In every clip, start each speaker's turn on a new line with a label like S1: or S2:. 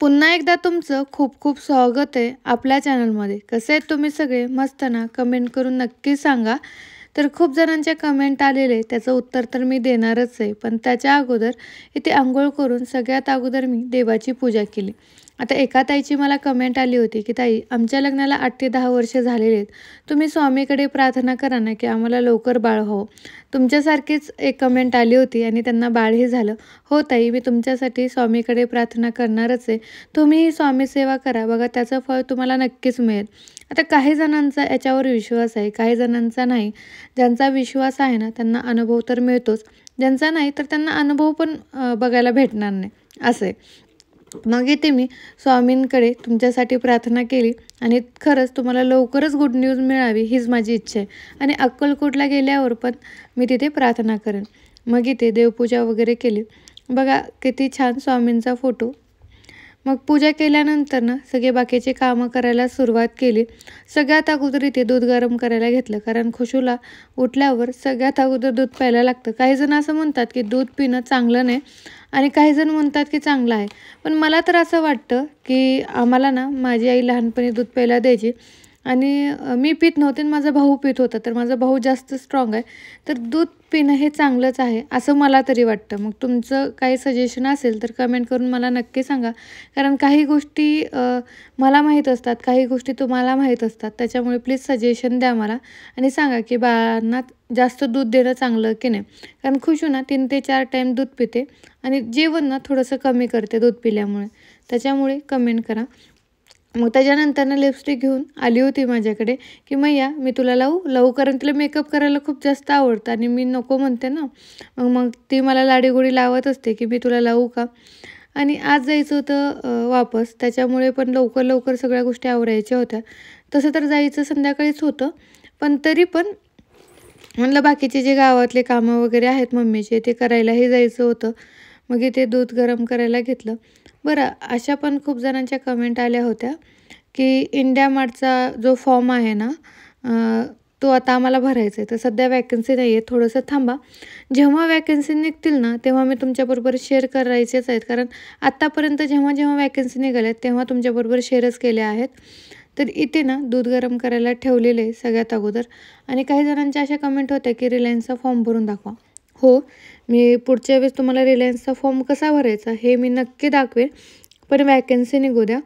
S1: पुन्हा एकदा तुमचं खूप खूप स्वागत आहे आपल्या चॅनलमध्ये. कसे आहेत तुम्ही सगळे? मस्त ना? कमेंट करून नक्की सांगा. तर खूप जणांचे कमेंट आलेले, त्याचं उत्तर तर मी देणारच आहे. पण त्याच्या अगोदर इथे अंघोळ करून सगळ्यात अगोदर मी देवाची पूजा केली. आता एका ताईची मला कमेंट आली होती, की "ताई, आमच्या लग्नाला 8 ते 10 वर्ष झालेले आहेत. तुम्ही स्वामीकडे प्रार्थना करा ना, की आम्हाला लवकर बाळ व्हावं." तुमच्यासारखीच एक कमेंट आली होती आणि त्यांना बाळही झालं. "हो ताई, मी तुमच्यासाठी स्वामीकडे प्रार्थना करणारच आहे. तुम्हीही स्वामी सेवा करा. बघा त्याचं फळ तुम्हाला नक्कीच मिळेल." आता काही जणांचा याच्यावर विश्वास आहे, काही जणांचा नाही. ज्यांचा विश्वास आहे ना, त्यांना अनुभव तर मिळतोच. ज्यांचा नाही, तर त्यांना अनुभव पण बघायला भेटणार नाही, असं आहे. मग इथे मी स्वामींकडे तुमच्यासाठी प्रार्थना केली आणि खरंच तुम्हाला लवकरच गुड न्यूज मिळावी हीच माझी इच्छा आहे. आणि अक्कलकोटला गेल्यावर पण मी तिथे प्रार्थना करेन. मग इथे देवपूजा वगैरे केली. बघा किती छान स्वामींचा फोटो. मग पूजा केल्यानंतर ना सगळे बाकीचे कामं करायला सुरुवात केली. सगळ्यात अगोदर इथे दूध गरम करायला घेतलं, कारण खुशूला उठल्यावर सगळ्यात अगोदर दूध प्यायला लागतं. काही जण असं म्हणतात की दूध पिणं चांगलं नाही आणि काही जण म्हणतात की चांगलं आहे. पण मला तर असं वाटतं की आम्हाला ना माझी आई लहानपणी दूध प्यायला द्यायची आणि मी पीत नव्हते आणि माझा भाऊ पीत होता. तर माझा भाऊ जास्त स्ट्रॉंग आहे. तर दूध पिणं हे चांगलंच आहे, असं मला तरी वाटतं. मग तुमचं काही सजेशन असेल तर कमेंट करून मला नक्की सांगा. कारण काही गोष्टी मला माहीत असतात, काही गोष्टी तुम्हाला माहीत असतात. त्याच्यामुळे प्लीज सजेशन द्या मला आणि सांगा की बाळांना जास्त दूध देणं चांगलं की नाही. कारण खुशू ना 3 ते 4 टाईम दूध पिते आणि जेवण ना थोडंसं कमी करते दूध पिल्यामुळे. त्याच्यामुळे कमेंट करा. मग त्याच्यानंतरनं लिपस्टिक घेऊन आली होती माझ्याकडे, की "मैया मी तुला लावू?" लावू, कारण तिला मेकअप करायला खूप जास्त आवडतं आणि मी नको म्हणते ना. मग मग ती मला लाडीगोडी लावत असते, की "मी तुला लावू का?" आणि आज जायचं होतं वापस. त्याच्यामुळे पण लवकर लवकर सगळ्या गोष्टी आवरायच्या होत्या. तसं तर जायचं संध्याकाळीच होतं. पण तरी पण म्हणलं बाकीचे जे गावातले कामं वगैरे आहेत मम्मीचे ते करायलाही जायचं होतं. मग इथे दूध गरम करायला घेतलं. बरं, अशा पण खूप जणांच्या कमेंट आल्या होत्या, की इंडिया मार्टचा जो फॉर्म आहे ना, तो आता आम्हाला भरायचा आहे. तर सध्या वॅकन्सी नाही आहे, थोडंसं थांबा. जेव्हा वॅकन्सी निघतील ना, तेव्हा मी तुमच्याबरोबर शेअर करायचेच आहेत. कारण आत्तापर्यंत जेव्हा जेव्हा वॅकन्सी निघाल्या तेव्हा तुमच्याबरोबर शेअरच केल्या आहेत. तर इथे ना दूध गरम करायला ठेवलेलं आहे सगळ्यात अगोदर. आणि काही जणांच्या अशा कमेंट होत्या, की रिलायन्सचा फॉर्म भरून दाखवा. हो, मी पुढच्या वेळेस तुम्हाला रिलायन्सचा फॉर्म कसा भरायचा हे मी नक्की दाखवेन. पण वॅकन्सी निघू द्या.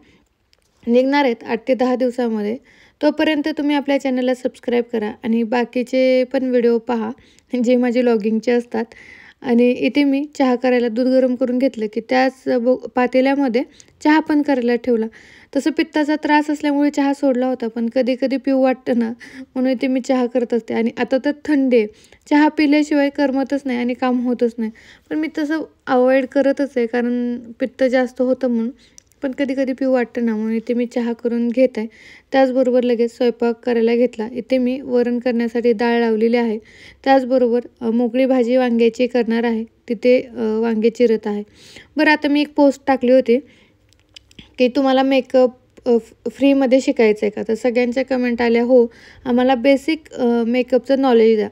S1: निघणार आहेत 8 ते 10 दिवसामध्ये. तोपर्यंत तुम्ही आपल्या चॅनलला सबस्क्राईब करा आणि बाकीचे पण व्हिडिओ पहा, जे माझे लॉगिंगचे असतात. आणि इथे मी चहा करायला दूध गरम करून घेतलं, की त्याच पातेल्यामध्ये चहा पण करायला ठेवला. तसं पित्ताचा त्रास असल्यामुळे चहा सोडला होता, पण कधी-कधी पिऊ वाटतं ना, म्हणून इथे मी चहा करत असते. आणि आता तर थंडी आहे. चहा पिल्याशिवाय करमतच नाही आणि काम होतच नाही. पण मी तसं अव्हॉइड करतच आहे, कारण पित्त जास्त होतं म्हणून. पण कधी-कधी पिऊ वाटतं ना, म्हणून इथे मी चहा करून घेत आहे. त्याचबरोबर लगेच स्वयंपाक करायला घेतला. इथे मी वरण करण्यासाठी डाळ लावलेली आहे. त्याचबरोबर मोकळी भाजी वांग्याची करणार आहे. तिथे वांगे चिरत आहे. बरं, आता मी एक पोस्ट टाकली होती, की तुम्हाला मेकअप फ्रीमध्ये शिकायचं आहे का? तर सगळ्यांच्या कमेंट आल्या, "हो, आम्हाला बेसिक मेकअपचं नॉलेज द्या."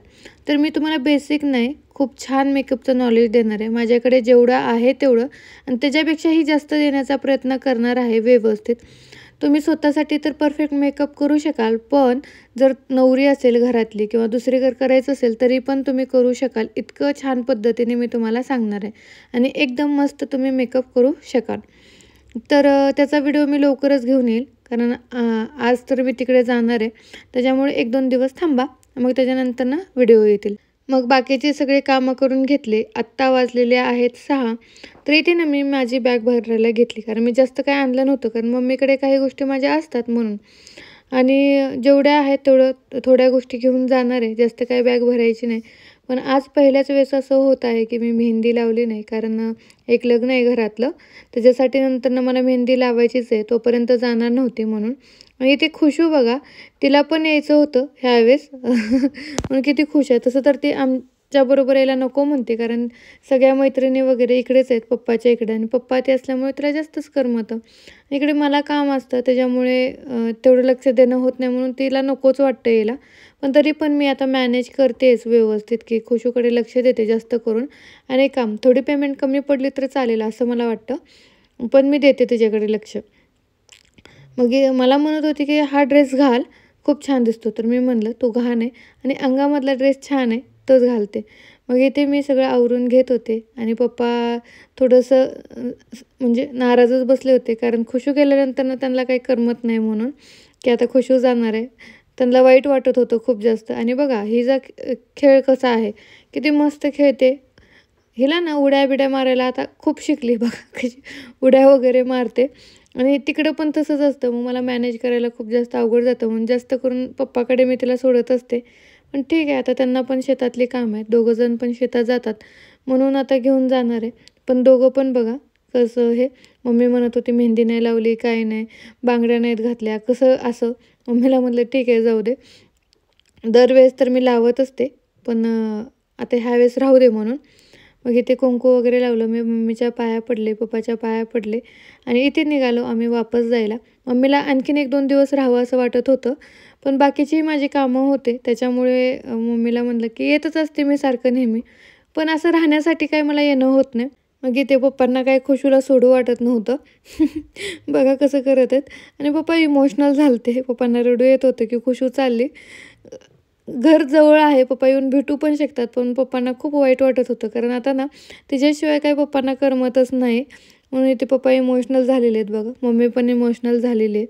S1: तर मी तुम्हाला बेसिक नाही, खूप छान मेकअपचं नॉलेज देणार आहे. माझ्याकडे जेवढं आहे तेवढं आणि त्याच्यापेक्षाही जास्त देण्याचा प्रयत्न करणार आहे व्यवस्थित. तुम्ही स्वतःसाठी तर परफेक्ट मेकअप करू शकाल, पण जर नवरी असेल घरातली किंवा दुसरीकडे करायचं असेल तरी पण तुम्ही करू शकाल. इतकं छान पद्धतीने मी तुम्हाला सांगणार आहे आणि एकदम मस्त तुम्ही मेकअप करू शकाल. तर त्याचा व्हिडिओ मी लवकरच घेऊन येईल, कारण आज तर मी तिकडे जाणार आहे. त्याच्यामुळे 1-2 दिवस थांबा, मग त्याच्यानंतर ना व्हिडिओ येतील. मग बाकीचे सगळे कामं करून घेतले. आत्ता वाजलेले आहेत 6. तर इथे ना मी माझी बॅग भरायला घेतली, कारण मी जास्त काही आणलं नव्हतं, कारण मम्मीकडे काही गोष्टी माझ्या असतात म्हणून. आणि जेवढ्या आहेत तेवढं थोड्या गोष्टी घेऊन जाणार आहे, जास्त काही बॅग भरायची नाही. पण आज पहिल्याच वेळेस असं होत आहे, की मी मेहंदी लावली नाही, कारण एक लग्न आहे घरातलं. त्याच्यासाठी नंतरनं मला मेहंदी लावायचीच आहे, तोपर्यंत जाणार नव्हती म्हणून. आणि इथे खुशू बघा, तिला पण यायचं होतं ह्यावेळेस. म्हणून किती खुश आहे. तसं तर ती आमच्याबरोबर यायला नको म्हणते, कारण सगळ्या मैत्रिणी वगैरे इकडेच आहेत पप्पाच्या इकडे आणि पप्पा ते असल्यामुळे तिला जास्तच करमतं. इकडे मला काम असतं, त्याच्यामुळे तेवढं लक्ष देणं होत नाही, म्हणून तिला नकोच वाटतं यायला. पण तरी पण मी आता मॅनेज करतेच व्यवस्थित, की खुशूकडे लक्ष देते जास्त करून आणि काम थोडी पेमेंट कमी पडली तर चालेल असं मला वाटतं. पण मी देते तुझ्याकडे लक्ष. मग मला म्हणत होती की हा ड्रेस घाल, खूप छान दिसतो. तर मी म्हणलं तो घाण आहे आणि अंगामधला ड्रेस छान आहे, तोच घालते. मग इथे मी सगळं आवरून घेत होते आणि पप्पा थोडंसं म्हणजे नाराजच बसले होते, कारण खुशू गेल्यानंतर त्यांना काही करमत नाही म्हणून, की आता खुशू जाणार आहे. त्यांना वाईट वाटत होतं खूप जास्त. आणि बघा हिचा खेळ कसा आहे, किती मस्त खेळते. हिला ना उड्या-बिड्या मारायला आता खूप शिकली बघा, कशी उड्या वगैरे मारते. आणि तिकडं पण तसंच असतं. मग मला मॅनेज करायला खूप जास्त अवघड जातं. म्हणून जास्त करून पप्पाकडे मी तिला सोडत असते. पण ठीक आहे, आता त्यांना पण शेतातली कामं आहेत. दोघंजण पण शेतात जातात, म्हणून आता घेऊन जाणार आहे. पण दोघं पण बघा कसं हे, मम्मी म्हणत होती मेहंदी नाही लावली, काय नाही, बांगड्या नाहीत घातल्या, कसं असं. मम्मीला म्हटलं ठीक आहे जाऊ दे. दरवेळेस तर मी लावत असते, पण आता ह्यावेळेस राहू दे म्हणून. मग इथे कुंकू वगैरे लावलं. मी मम्मीच्या पाया पडले, पप्पाच्या पाया पडले आणि इथे निघालो आम्ही वापस जायला. मम्मीला आणखीन 1-2 दिवस राहावं असं वाटत होतं, पण बाकीची माझी कामं होते. त्याच्यामुळे मम्मीला म्हटलं की येतच असते मी सारखं नेहमी, पण असं राहण्यासाठी काही मला येणं होत नाही. मग इथे पप्पांना काय खुशूला सोडू वाटत नव्हतं. बघा कसं करत आहेत. आणि पप्पा इमोशनल झाले. पप्पांना रडू येत होतं की खुशू चालली. घर जवळ आहे, पप्पा येऊन भेटू पण शकतात, पण पप्पांना खूप वाईट वाटत होतं, कारण आता ना तिच्याशिवाय काही पप्पांना करमतच नाही. म्हणून इथे पप्पा इमोशनल झालेले आहेत बघा. मम्मी पण इमोशनल झालेली आहे.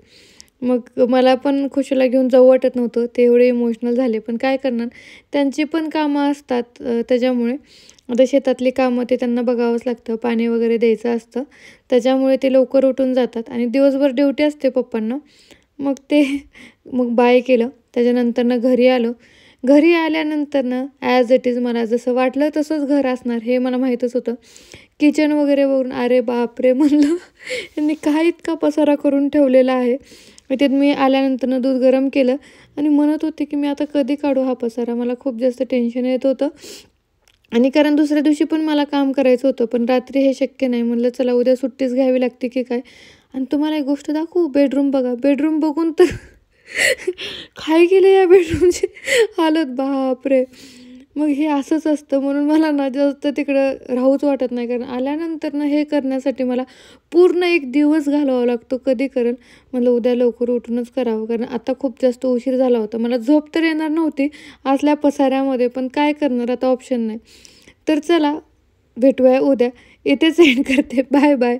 S1: मग मला पण खुशीला घेऊन जाऊ वाटत नव्हतं, ते एवढे इमोशनल झाले. पण काय करणार, त्यांची पण कामं असतात. त्याच्यामुळे आता शेतातली कामं ते त्यांना बघावंच लागतं, पाणी वगैरे द्यायचं असतं. त्याच्यामुळे ते लवकर उठून जातात आणि दिवसभर ड्युटी असते पप्पांना. मग ते मग बाय केलं. त्याच्यानंतरनं घरी आलो. घरी आल्यानंतरनं ॲज इट इज मला जसं वाटलं तसंच घर असणार हे मला माहीतच होतं. किचन वगैरे बघून अरे बापरे! म्हणलं यांनी काय इतका पसारा करून ठेवलेला आहे. मग त्यात मी आल्यानंतरनं दूध गरम केलं आणि म्हणत होते की मी आता कधी काढू हा पसारा. मला खूप जास्त टेन्शन येत होतं आणि कारण दुसऱ्या दिवशी पण मला काम करायचं होतं, पण रात्री हे शक्य नाही. म्हणलं चला उद्या सुट्टीच घ्यावी लागते की काय. आणि तुम्हाला एक गोष्ट दाखवू, बेडरूम बघा. बेडरूम बघून तर काय केलं या बेडरूमची हालत, बापरे! मग हे असंच असतं, म्हणून मला ना जास्त तिकडं राहूच वाटत नाही, कारण आल्यानंतर ना हे करण्यासाठी मला पूर्ण 1 दिवस घालवावा लागतो. कधी करेल म्हणलं उद्या लवकर उठूनच करावं, कारण आता खूप जास्त उशीर झाला होता. मला झोप तर येणार नव्हती असल्या पसाऱ्यामध्ये, पण काय करणार आता, ऑप्शन नाही. तर चला भेटूया उद्या. इथेच एंड करते. Bye bye.